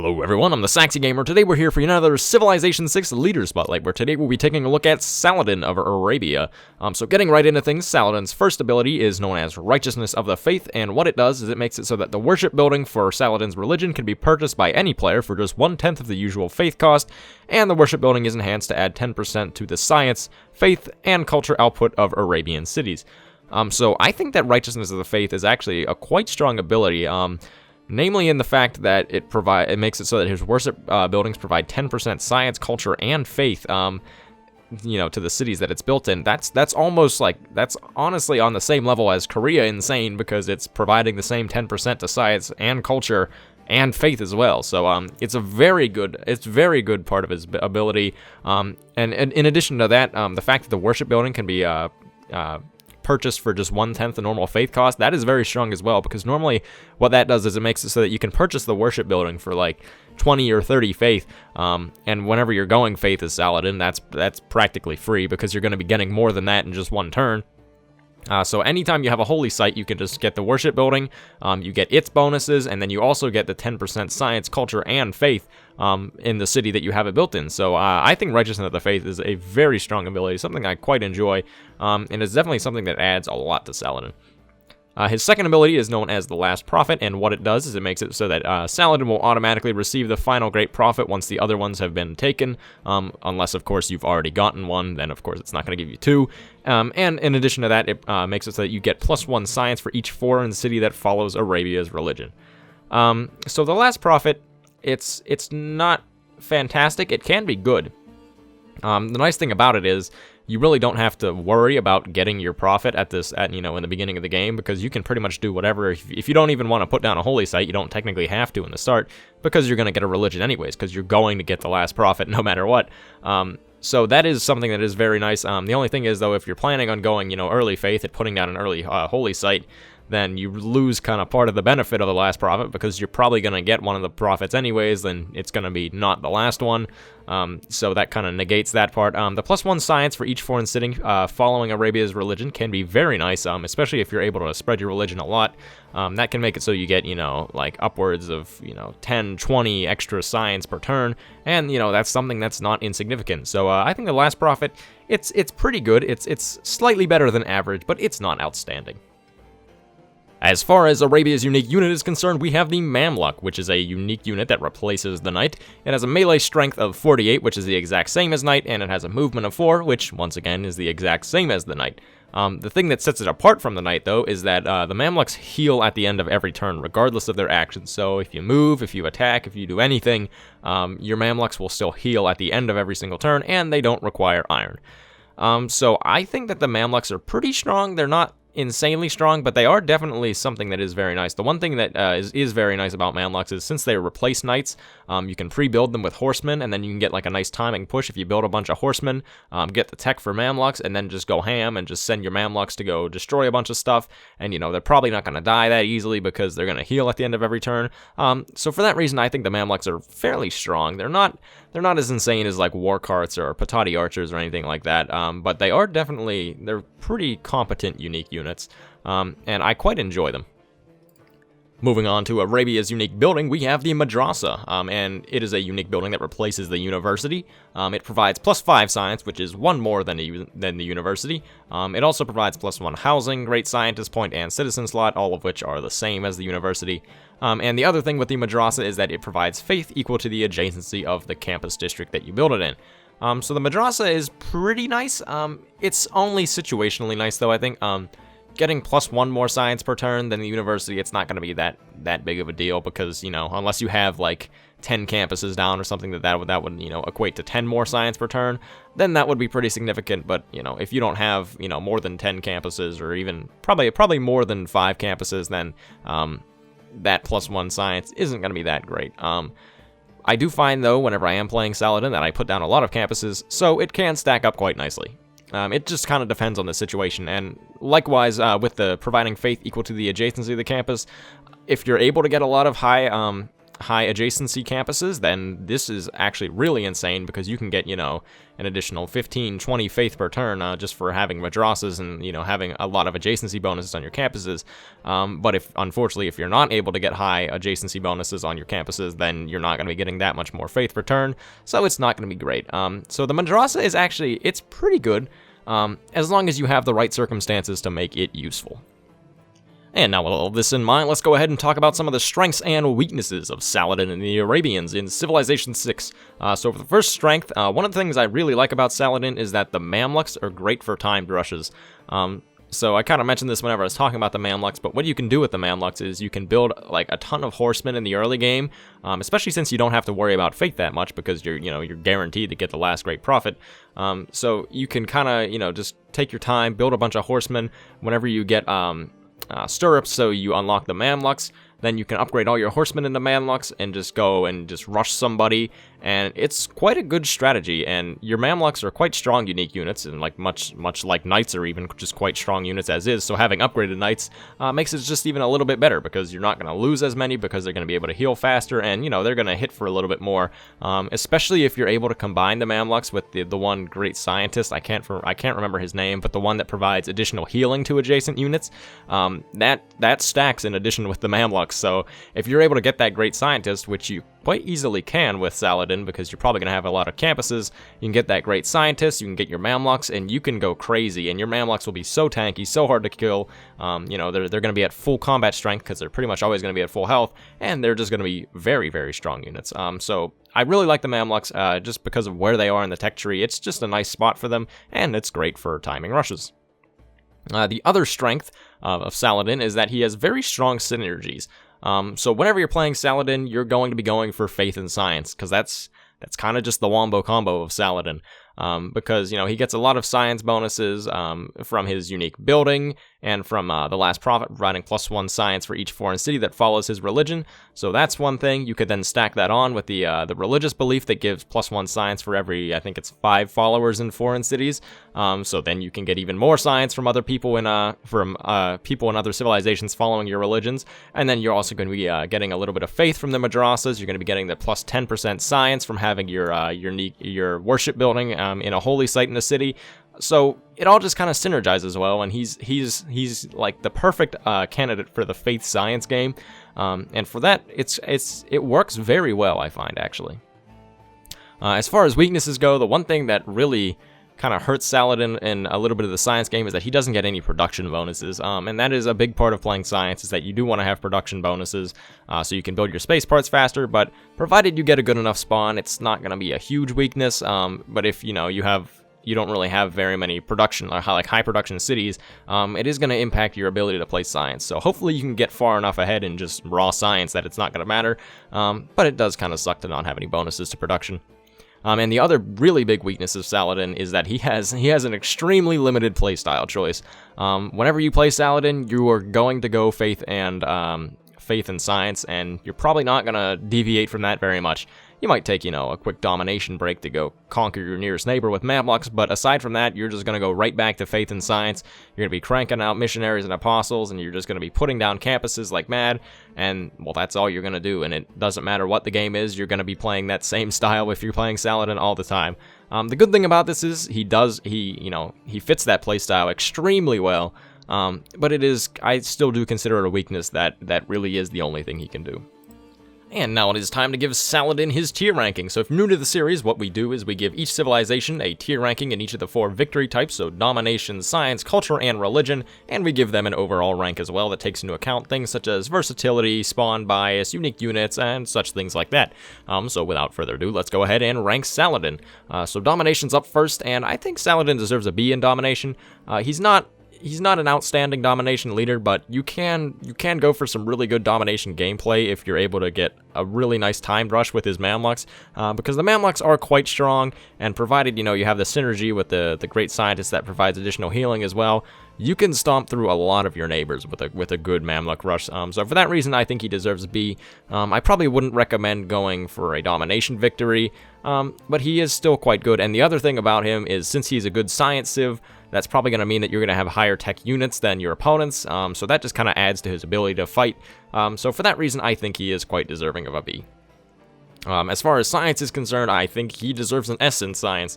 Hello everyone, I'm the Saxy Gamer. Today we're here for another Civilization 6 Leader Spotlight, where today we'll be taking a look at Saladin of Arabia. So getting right into things, Saladin's first ability is known as Righteousness of the Faith, and what it does is it makes it so that the worship building for Saladin's religion can be purchased by any player for just 1/10 of the usual faith cost, and the worship building is enhanced to add 10% to the science, faith, and culture output of Arabian cities. So I think that Righteousness of the Faith is actually a quite strong ability, namely in the fact that it makes it so that his worship buildings provide 10% science, culture, and faith, to the cities that it's built in. That's honestly on the same level as Korea Insane, because it's providing the same 10% to science and culture and faith as well. So it's very good part of his ability. And in addition to that, the fact that the worship building can be purchased for just 1/10 the normal faith cost, that is very strong as well, because normally what that does is it makes it so that you can purchase the worship building for like 20 or 30 faith, and whenever you're going faith as Saladin, that's practically free, because you're going to be getting more than that in just one turn. So anytime you have a holy site, you can just get the worship building, you get its bonuses, and then you also get the 10% science, culture, and faith in the city that you have it built in. So I think Righteousness of the Faith is a very strong ability, something I quite enjoy, and it's definitely something that adds a lot to Saladin. His second ability is known as the Last Prophet, and what it does is it makes it so that Saladin will automatically receive the final Great Prophet once the other ones have been taken, unless, of course, you've already gotten one, then, of course, it's not going to give you two. And in addition to that, it makes it so that you get +1 science for each foreign city that follows Arabia's religion. So the Last Prophet, it's not fantastic. It can be good. The nice thing about it is you really don't have to worry about getting your prophet in the beginning of the game, because you can pretty much do whatever. If you don't even want to put down a holy site, you don't technically have to in the start, because you're going to get a religion anyways, because you're going to get the Last Prophet no matter what. So that is something that is very nice. The only thing is, though, if you're planning on going, early faith and putting down an early holy site, then you lose kind of part of the benefit of the Last Prophet, because you're probably going to get one of the prophets anyways, then it's going to be not the last one. So that kind of negates that part. The +1 science for each foreign city following Arabia's religion can be very nice, especially if you're able to spread your religion a lot. That can make it so you get, like upwards of, 10, 20 extra science per turn, and, that's something that's not insignificant. So I think the Last Prophet, it's pretty good. It's slightly better than average, but it's not outstanding. As far as Arabia's unique unit is concerned, we have the Mamluk, which is a unique unit that replaces the Knight. It has a melee strength of 48, which is the exact same as Knight, and it has a movement of 4, which, once again, is the exact same as the Knight. The thing that sets it apart from the Knight, though, is that the Mamluks heal at the end of every turn, regardless of their actions. So if you move, if you attack, if you do anything, your Mamluks will still heal at the end of every single turn, and they don't require iron. So I think that the Mamluks are pretty strong. They're not insanely strong, but they are definitely something that is very nice. The one thing that is very nice about Mamluks is, since they replace Knights, you can pre-build them with horsemen, and then you can get like a nice timing push if you build a bunch of horsemen, get the tech for Mamluks, and then just go ham and just send your Mamluks to go destroy a bunch of stuff. And they're probably not going to die that easily, because they're going to heal at the end of every turn. So for that reason, I think the Mamluks are fairly strong. They're not as insane as like war carts or Patati archers or anything like that, but they're pretty competent unique units, and I quite enjoy them. Moving on to Arabia's unique building, we have the Madrasa, and it is a unique building that replaces the university. It provides +5 science, which is 1 more than the university. It also provides +1 housing, great scientist point, and citizen slot, all of which are the same as the university. And the other thing with the Madrasa is that it provides faith equal to the adjacency of the campus district that you build it in. So the Madrasa is pretty nice. It's only situationally nice, though, I think. Getting +1 more science per turn than the university, it's not going to be that big of a deal, because, unless you have like 10 campuses down or something, that would equate to 10 more science per turn, then that would be pretty significant. But, if you don't have, more than 10 campuses, or even probably more than 5 campuses, then that +1 science isn't going to be that great. I do find, though, whenever I am playing Saladin, that I put down a lot of campuses, so it can stack up quite nicely. It just kind of depends on the situation, and likewise, with the providing faith equal to the adjacency of the campus, if you're able to get a lot of high high adjacency campuses, then this is actually really insane because you can get, an additional 15, 20 faith per turn just for having madrasas and, having a lot of adjacency bonuses on your campuses. But unfortunately, if you're not able to get high adjacency bonuses on your campuses, then you're not going to be getting that much more faith per turn, so it's not going to be great. So the madrasa is actually, it's pretty good, as long as you have the right circumstances to make it useful. And now with all this in mind, let's go ahead and talk about some of the strengths and weaknesses of Saladin and the Arabians in Civilization 6. So for the first strength, one of the things I really like about Saladin is that the mamluks are great for timed rushes. So I kind of mentioned this whenever I was talking about the mamluks, but what you can do with the mamluks is you can build like a ton of horsemen in the early game, especially since you don't have to worry about faith that much because you're guaranteed to get the last great profit. So you can kind of, just take your time, build a bunch of horsemen. Whenever you get stirrups, so you unlock the mamluks, then you can upgrade all your horsemen into mamluks and just go and just rush somebody, and it's quite a good strategy. And your mamluks are quite strong unique units, and like much like knights are even just quite strong units as is, so having upgraded knights makes it just even a little bit better because you're not going to lose as many because they're going to be able to heal faster, and they're going to hit for a little bit more, especially if you're able to combine the mamluks with the one great scientist. I can't remember his name, but the one that provides additional healing to adjacent units, that stacks in addition with the mamluks. So if you're able to get that great scientist, which you quite easily can with Saladin because you're probably going to have a lot of campuses, you can get that great scientist, you can get your mamluks, and you can go crazy, and your mamluks will be so tanky, so hard to kill. They're going to be at full combat strength because they're pretty much always going to be at full health, and they're just going to be very, very strong units. So I really like the mamluks just because of where they are in the tech tree. It's just a nice spot for them, and it's great for timing rushes. The other strength of Saladin is that he has very strong synergies. So whenever you're playing Saladin, you're going to be going for faith and science, because that's kind of just the wombo combo of Saladin. Because, he gets a lot of science bonuses from his unique building and from the Last Prophet providing +1 science for each foreign city that follows his religion. So that's one thing. You could then stack that on with the religious belief that gives +1 science for every, I think it's 5 followers in foreign cities. So then you can get even more science from other people people in other civilizations following your religions. And then you're also going to be getting a little bit of faith from the madrasas. You're going to be getting the +10% science from having your worship building in a holy site in the city. So it all just kind of synergizes well, and he's like the perfect candidate for the faith science game, and for that it works very well, I find, actually. As far as weaknesses go, the one thing that really kind of hurts Saladin in a little bit of the science game is that he doesn't get any production bonuses, and that is a big part of playing science, is that you do want to have production bonuses so you can build your space parts faster, but provided you get a good enough spawn, it's not going to be a huge weakness. But if you don't really have very many production or high production cities, it is going to impact your ability to play science. So hopefully you can get far enough ahead in just raw science that it's not going to matter, but it does kind of suck to not have any bonuses to production. And the other really big weakness of Saladin is that he has an extremely limited playstyle choice. Whenever you play Saladin, you are going to go faith and science, and you're probably not going to deviate from that very much. You might take, a quick domination break to go conquer your nearest neighbor with mamluks, but aside from that, you're just going to go right back to faith and science. You're going to be cranking out missionaries and apostles, and you're just going to be putting down campuses like mad, and, well, that's all you're going to do, and it doesn't matter what the game is, you're going to be playing that same style if you're playing Saladin all the time. The good thing about this is he fits that playstyle extremely well, but I still do consider it a weakness that really is the only thing he can do. And now it is time to give Saladin his tier ranking. So if you're new to the series, what we do is we give each civilization a tier ranking in each of the 4 victory types, so domination, science, culture, and religion, and we give them an overall rank as well that takes into account things such as versatility, spawn bias, unique units, and such things like that. So without further ado, let's go ahead and rank Saladin. So domination's up first, and I think Saladin deserves a B in domination. He's not an outstanding domination leader, but you can go for some really good domination gameplay if you're able to get a really nice timed rush with his mamluks, because the mamluks are quite strong, and provided you have the synergy with the great scientist that provides additional healing as well, you can stomp through a lot of your neighbors with a good mamluk rush. So for that reason, I think he deserves a B. I probably wouldn't recommend going for a domination victory, but he is still quite good. And the other thing about him is, since he's a good science civ, that's probably going to mean that you're going to have higher tech units than your opponents, so that just kind of adds to his ability to fight. So for that reason, I think he is quite deserving of a B. As far as science is concerned, I think he deserves an S in science.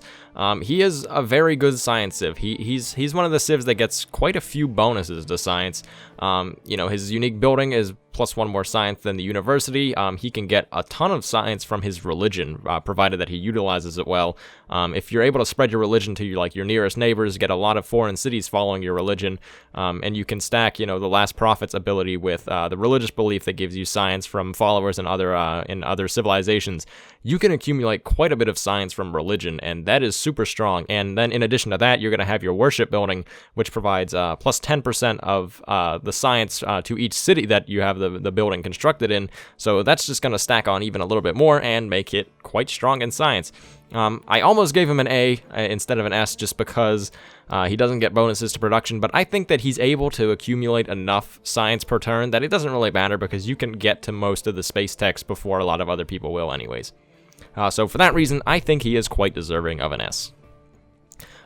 He is a very good science civ. He's one of the civs that gets quite a few bonuses to science. You know, his unique building is +1 more science than the university. He can get a ton of science from his religion, provided that he utilizes it well. If you're able to spread your religion to your nearest neighbors, get a lot of foreign cities following your religion, and you can stack, you know, the Last Prophet's ability with the religious belief that gives you science from followers in other civilizations, you can accumulate quite a bit of science from religion, and that is super strong. And then in addition to that, you're going to have your worship building, which provides plus 10% of the science to each city that you have the building constructed in. So that's just going to stack on even a little bit more and make it quite strong in science. I almost gave him an A instead of an S just because he doesn't get bonuses to production, but I think that he's able to accumulate enough science per turn that it doesn't really matter because you can get to most of the space techs before a lot of other people will anyways. So for that reason, I think he is quite deserving of an S.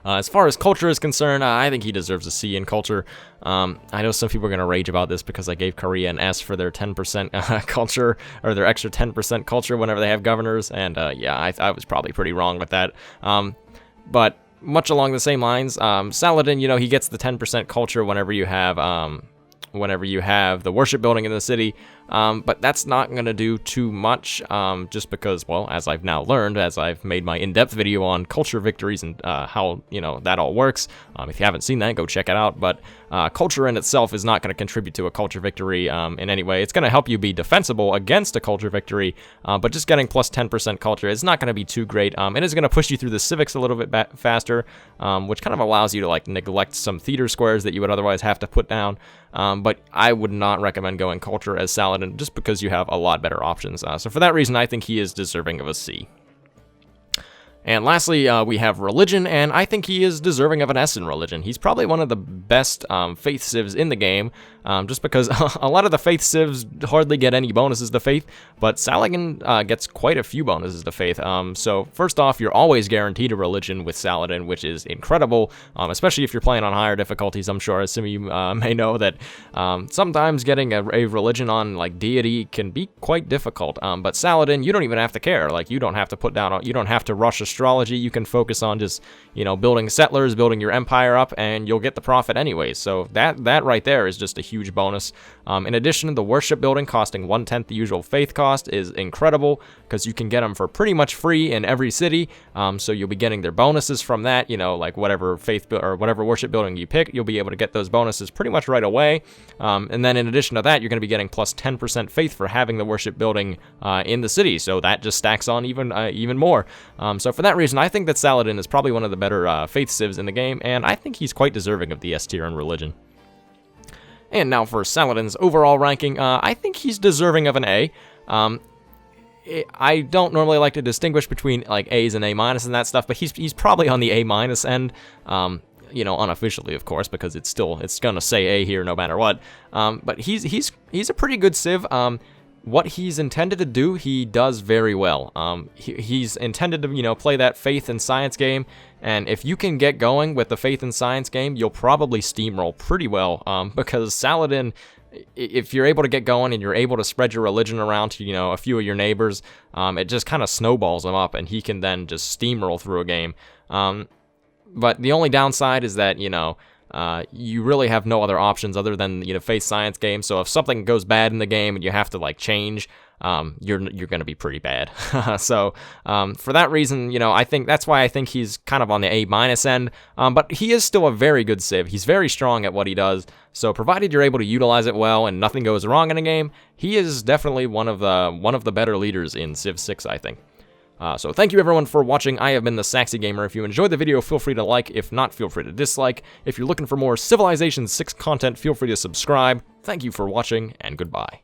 As far as culture is concerned, I think he deserves a C in culture. I know some people are going to rage about this because I gave Korea an S for their 10% culture, or their extra 10% culture whenever they have governors, and yeah, I was probably pretty wrong with that. But much along the same lines, Saladin, you know, he gets the 10% culture whenever you have the worship building in the city, but that's not going to do too much, just because, well, as I've now learned, as I've made my in-depth video on culture victories and how, you know, that all works. If you haven't seen that, go check it out, but culture in itself is not going to contribute to a culture victory in any way. It's going to help you be defensible against a culture victory, but just getting plus 10% culture is not going to be too great. It is going to push you through the civics a little bit faster, which kind of allows you to, like, neglect some theater squares that you would otherwise have to put down. But I would not recommend going culture as Saladin just because you have a lot better options. So for that reason, I think he is deserving of a C. And lastly, we have religion, and I think he is deserving of an S in religion. He's probably one of the best faith civs in the game, just because a lot of the faith civs hardly get any bonuses to faith, but Saladin gets quite a few bonuses to faith. So first off, you're always guaranteed a religion with Saladin, which is incredible, especially if you're playing on higher difficulties. I'm sure some of you may know that sometimes getting a religion on, like, deity can be quite difficult, but Saladin, you don't even have to care. Like, you don't have to you don't have to rush astrology. You can focus on just, you know, building settlers, building your empire up, and you'll get the profit anyways. So that right there is just a huge bonus. In addition, the worship building costing 1/10 the usual faith cost is incredible because you can get them for pretty much free in every city. So you'll be getting their bonuses from that, you know, like whatever faith or whatever worship building you pick, you'll be able to get those bonuses pretty much right away. And then in addition to that, you're going to be getting plus 10% faith for having the worship building in the city. So that just stacks on even more. So for that reason, I think that Saladin is probably one of the better faith civs in the game, and I think he's quite deserving of the S tier in religion. And now for Saladin's overall ranking, I think he's deserving of an A. I don't normally like to distinguish between, like, A's and A- and that stuff, but he's probably on the A- end. You know, unofficially, of course, because it's gonna say A here no matter what. But he's a pretty good civ. What he's intended to do, he does very well. He's intended to, you know, play that faith and science game, and if you can get going with the faith and science game, you'll probably steamroll pretty well, because Saladin, if you're able to get going and you're able to spread your religion around to, you know, a few of your neighbors, it just kind of snowballs him up, and he can then just steamroll through a game. But the only downside is that, you know, you really have no other options other than, you know, faith science game. So if something goes bad in the game and you have to, like, change, you're going to be pretty bad. So for that reason, you know, I think that's why I think he's kind of on the A- end. But he is still a very good civ. He's very strong at what he does. So provided you're able to utilize it well and nothing goes wrong in a game, he is definitely one of the better leaders in Civ 6, I think. So thank you everyone for watching. I have been the Saxy Gamer. If you enjoyed the video, feel free to like. If not, feel free to dislike. If you're looking for more Civilization 6 content, feel free to subscribe. Thank you for watching, and goodbye.